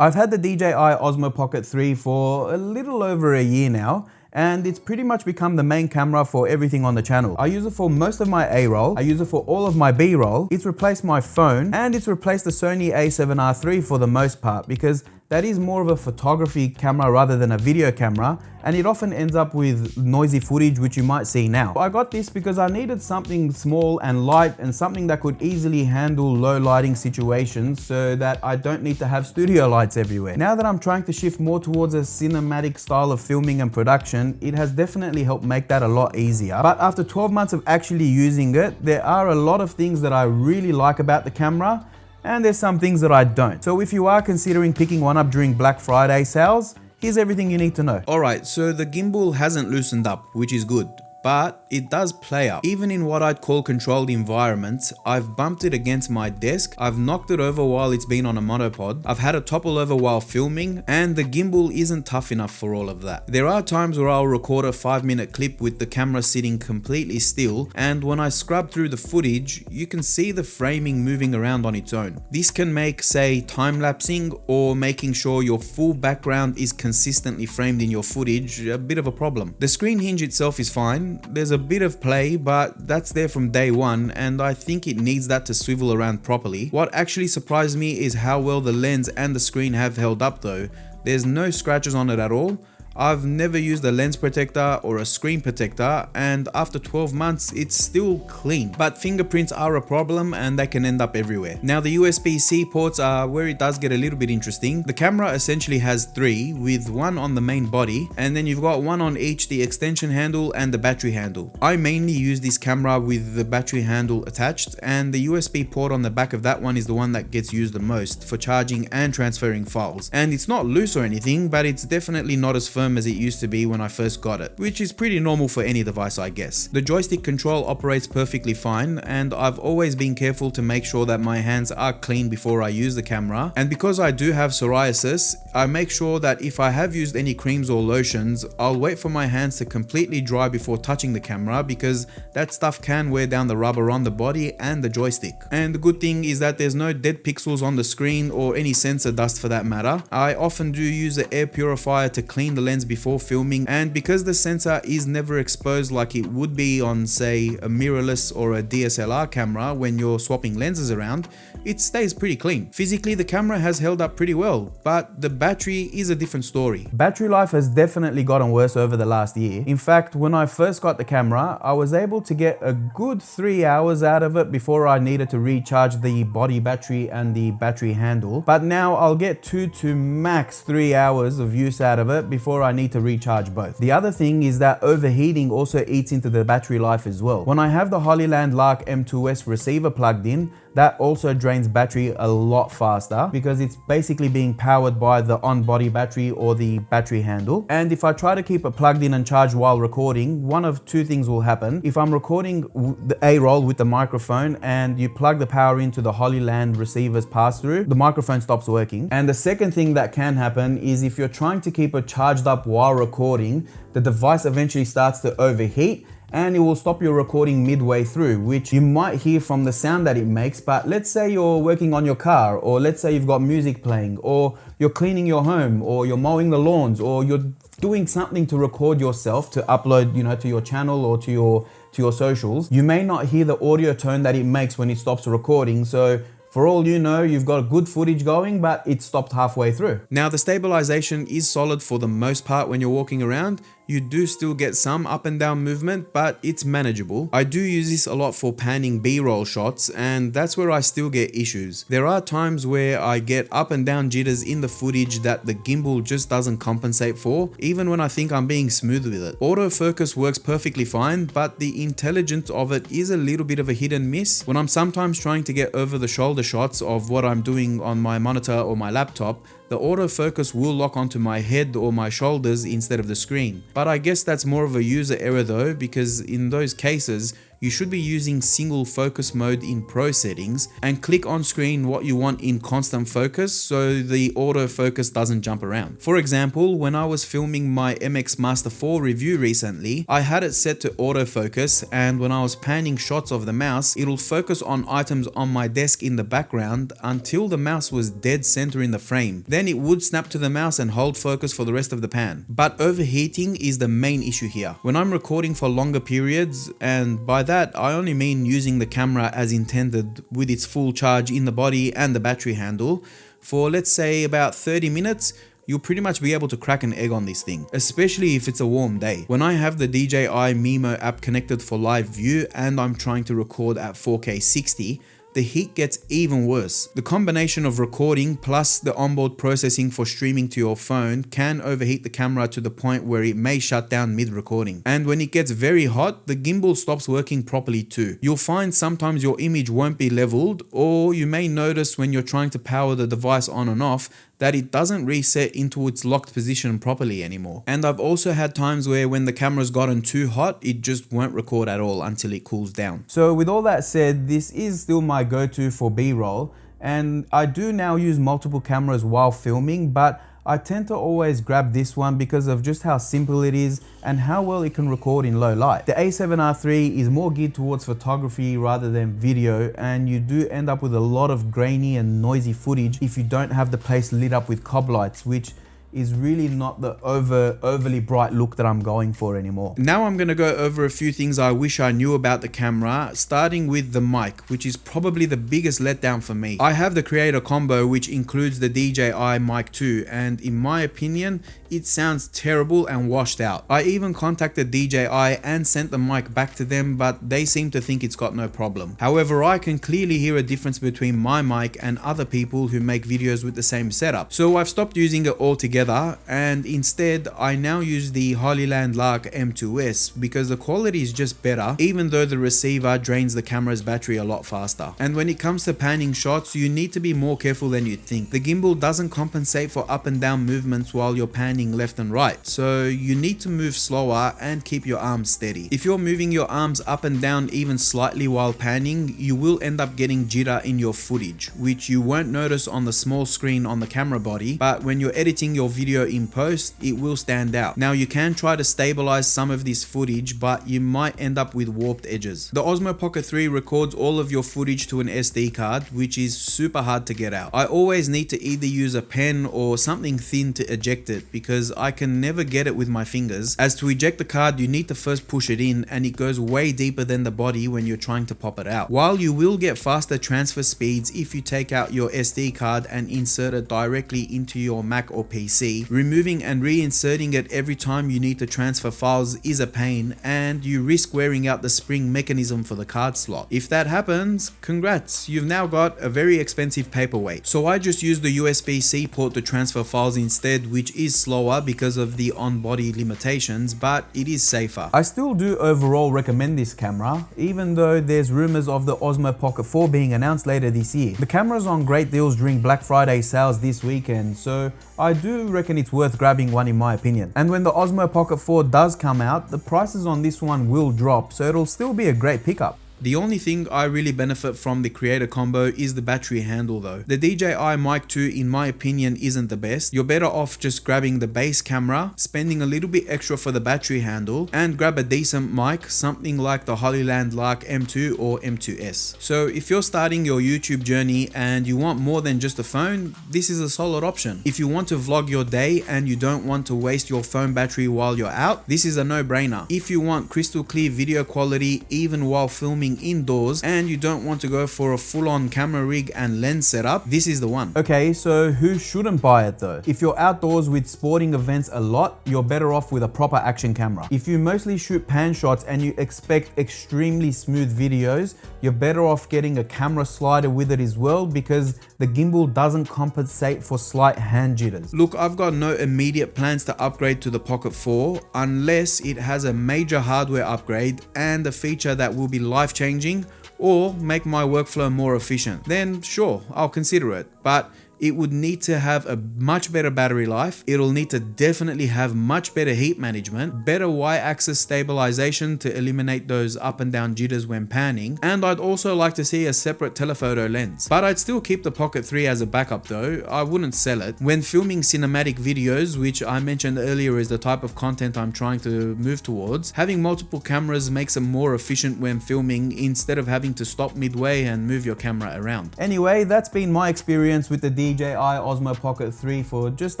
I've had the DJI Osmo Pocket 3 for a little over a year now, and it's pretty much become the main camera for everything on the channel. I use it for most of my A-roll, I use it for all of my B-roll, it's replaced my phone, and it's replaced the Sony a7R III for the most part, because that is more of a photography camera rather than a video camera, and it often ends up with noisy footage, which you might see now. I got this because I needed something small and light and something that could easily handle low lighting situations so that I don't need to have studio lights everywhere. Now that I'm trying to shift more towards a cinematic style of filming and production, it has definitely helped make that a lot easier. But after 12 months of actually using it, there are a lot of things that I really like about the camera, and there's some things that I don't. So if you are considering picking one up during Black Friday sales, here's everything you need to know. Alright, so the gimbal hasn't loosened up, which is good, but it does play up. Even in what I'd call controlled environments, I've bumped it against my desk, I've knocked it over while it's been on a monopod, I've had it topple over while filming, and the gimbal isn't tough enough for all of that. There are times where I'll record a 5-minute clip with the camera sitting completely still, and when I scrub through the footage, you can see the framing moving around on its own. This can make, say, time-lapsing or making sure your full background is consistently framed in your footage a bit of a problem. The screen hinge itself is fine. There's a bit of play, but that's there from day one, and I think it needs that to swivel around properly. What actually surprised me is how well the lens and the screen have held up though. There's no scratches on it at all. I've never used a lens protector or a screen protector, and after 12 months it's still clean. But fingerprints are a problem and they can end up everywhere. Now the USB-C ports are where it does get a little bit interesting. The camera essentially has 3, with one on the main body, and then you've got one on each, the extension handle and the battery handle. I mainly use this camera with the battery handle attached, and the USB port on the back of that one is the one that gets used the most for charging and transferring files. And it's not loose or anything, but it's definitely not as firm as it used to be when I first got it, which is pretty normal for any device, I guess. The joystick control operates perfectly fine, and I've always been careful to make sure that my hands are clean before I use the camera. And because I do have psoriasis, I make sure that if I have used any creams or lotions, I'll wait for my hands to completely dry before touching the camera, because that stuff can wear down the rubber on the body and the joystick. And the good thing is that there's no dead pixels on the screen or any sensor dust for that matter. I often do use the air purifier to clean the lens before filming, and because the sensor is never exposed like it would be on, say, a mirrorless or a DSLR camera when you're swapping lenses around, it stays pretty clean. Physically, the camera has held up pretty well, but the battery is a different story. Battery life has definitely gotten worse over the last year. In fact, when I first got the camera, I was able to get a good 3 hours out of it before I needed to recharge the body battery and the battery handle. But now I'll get 2 to max 3 hours of use out of it before I need to recharge both. The other thing is that overheating also eats into the battery life as well. When I have the Hollyland Lark M2S receiver plugged in, that also drains battery a lot faster because it's basically being powered by the on-body battery or the battery handle. And if I try to keep it plugged in and charged while recording, one of 2 things will happen. If I'm recording the A-roll with the microphone and you plug the power into the Hollyland receiver's pass-through, the microphone stops working. And the second thing that can happen is if you're trying to keep it charged up while recording, the device eventually starts to overheat, and it will stop your recording midway through, which you might hear from the sound that it makes. But let's say you're working on your car, or let's say you've got music playing, or you're cleaning your home, or you're mowing the lawns, or you're doing something to record yourself to upload, to your channel or to your socials. You may not hear the audio tone that it makes when it stops recording. So for all you know, you've got good footage going, but it stopped halfway through. Now, the stabilization is solid for the most part when you're walking around. You do still get some up and down movement, but it's manageable. I do use this a lot for panning B-roll shots, and that's where I still get issues. There are times where I get up and down jitters in the footage that the gimbal just doesn't compensate for, even when I think I'm being smooth with it. Autofocus works perfectly fine, but the intelligence of it is a little bit of a hit and miss. When I'm sometimes trying to get over the shoulder shots of what I'm doing on my monitor or my laptop, the autofocus will lock onto my head or my shoulders instead of the screen. But I guess that's more of a user error though, because in those cases, you should be using single focus mode in Pro settings and click on screen what you want in constant focus so the autofocus doesn't jump around. For example, when I was filming my MX Master 4 review recently, I had it set to autofocus, and when I was panning shots of the mouse, it'll focus on items on my desk in the background until the mouse was dead center in the frame. Then it would snap to the mouse and hold focus for the rest of the pan. But overheating is the main issue here. When I'm recording for longer periods, and by that I only mean using the camera as intended with its full charge in the body and the battery handle, for let's say about 30 minutes, you'll pretty much be able to crack an egg on this thing, especially if it's a warm day. When I have the DJI Mimo app connected for live view and I'm trying to record at 4K 60, the heat gets even worse. The combination of recording plus the onboard processing for streaming to your phone can overheat the camera to the point where it may shut down mid-recording. And when it gets very hot, the gimbal stops working properly too. You'll find sometimes your image won't be leveled, or you may notice when you're trying to power the device on and off that it doesn't reset into its locked position properly anymore. And I've also had times where when the camera's gotten too hot, it just won't record at all until it cools down. So with all that said, this is still my go-to for B-roll, and I do now use multiple cameras while filming, but I tend to always grab this one because of just how simple it is and how well it can record in low light. The A7R III is more geared towards photography rather than video, and you do end up with a lot of grainy and noisy footage if you don't have the place lit up with cob lights, which is really not the overly bright look that I'm going for anymore. Now I'm gonna go over a few things I wish I knew about the camera, starting with the mic, which is probably the biggest letdown for me. I have the Creator Combo, which includes the DJI Mic 2, and in my opinion, it sounds terrible and washed out. I even contacted DJI and sent the mic back to them, but they seem to think it's got no problem. However, I can clearly hear a difference between my mic and other people who make videos with the same setup. So I've stopped using it altogether, and instead I now use the Hollyland Lark M2S because the quality is just better, even though the receiver drains the camera's battery a lot faster. And when it comes to panning shots, you need to be more careful than you'd think. The gimbal doesn't compensate for up and down movements while you're panning left and right, so you need to move slower and keep your arms steady. If you're moving your arms up and down even slightly while panning, you will end up getting jitter in your footage, which you won't notice on the small screen on the camera body, but when you're editing your video in post, it will stand out. Now you can try to stabilize some of this footage, but you might end up with warped edges. The Osmo Pocket 3 records all of your footage to an SD card, which is super hard to get out. I always need to either use a pen or something thin to eject it because I can never get it with my fingers, as to eject the card you need to first push it in, and it goes way deeper than the body when you're trying to pop it out. While you will get faster transfer speeds if you take out your SD card and insert it directly into your Mac or PC, removing and reinserting it every time you need to transfer files is a pain, and you risk wearing out the spring mechanism for the card slot. If that happens, congrats, you've now got a very expensive paperweight. So I just use the USB-C port to transfer files instead, which is slower because of the on-body limitations, but it is safer. I still do overall recommend this camera, even though there's rumors of the Osmo Pocket 4 being announced later this year. The camera's on great deals during Black Friday sales this weekend, so I do reckon it's worth grabbing one in my opinion. And when the Osmo Pocket 4 does come out, the prices on this one will drop, so it'll still be a great pickup. The only thing I really benefit from the Creator Combo is the battery handle though. The DJI Mic 2 in my opinion isn't the best. You're better off just grabbing the base camera, spending a little bit extra for the battery handle, and grab a decent mic, something like the Hollyland Lark M2 or M2S. So if you're starting your YouTube journey and you want more than just a phone, this is a solid option. If you want to vlog your day and you don't want to waste your phone battery while you're out, this is a no-brainer. If you want crystal clear video quality even while filming indoors and you don't want to go for a full-on camera rig and lens setup, this is the one. Okay, so who shouldn't buy it though? If you're outdoors with sporting events a lot, you're better off with a proper action camera. If you mostly shoot pan shots and you expect extremely smooth videos, you're better off getting a camera slider with it as well, because the gimbal doesn't compensate for slight hand jitters. Look, I've got no immediate plans to upgrade to the Pocket 4 unless it has a major hardware upgrade and a feature that will be life-changing or make my workflow more efficient. Then sure, I'll consider it. But it would need to have a much better battery life. It'll need to definitely have much better heat management, better Y-axis stabilization to eliminate those up and down jitters when panning, and I'd also like to see a separate telephoto lens. But I'd still keep the Pocket 3 as a backup though, I wouldn't sell it. When filming cinematic videos, which I mentioned earlier is the type of content I'm trying to move towards, having multiple cameras makes it more efficient when filming instead of having to stop midway and move your camera around. Anyway, that's been my experience with the DJI Osmo Pocket 3 for just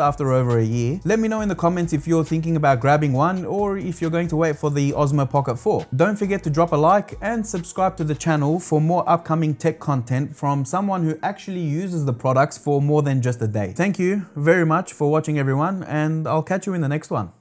after over a year. Let me know in the comments if you're thinking about grabbing one or if you're going to wait for the Osmo Pocket 4. Don't forget to drop a like and subscribe to the channel for more upcoming tech content from someone who actually uses the products for more than just a day. Thank you very much for watching everyone, and I'll catch you in the next one.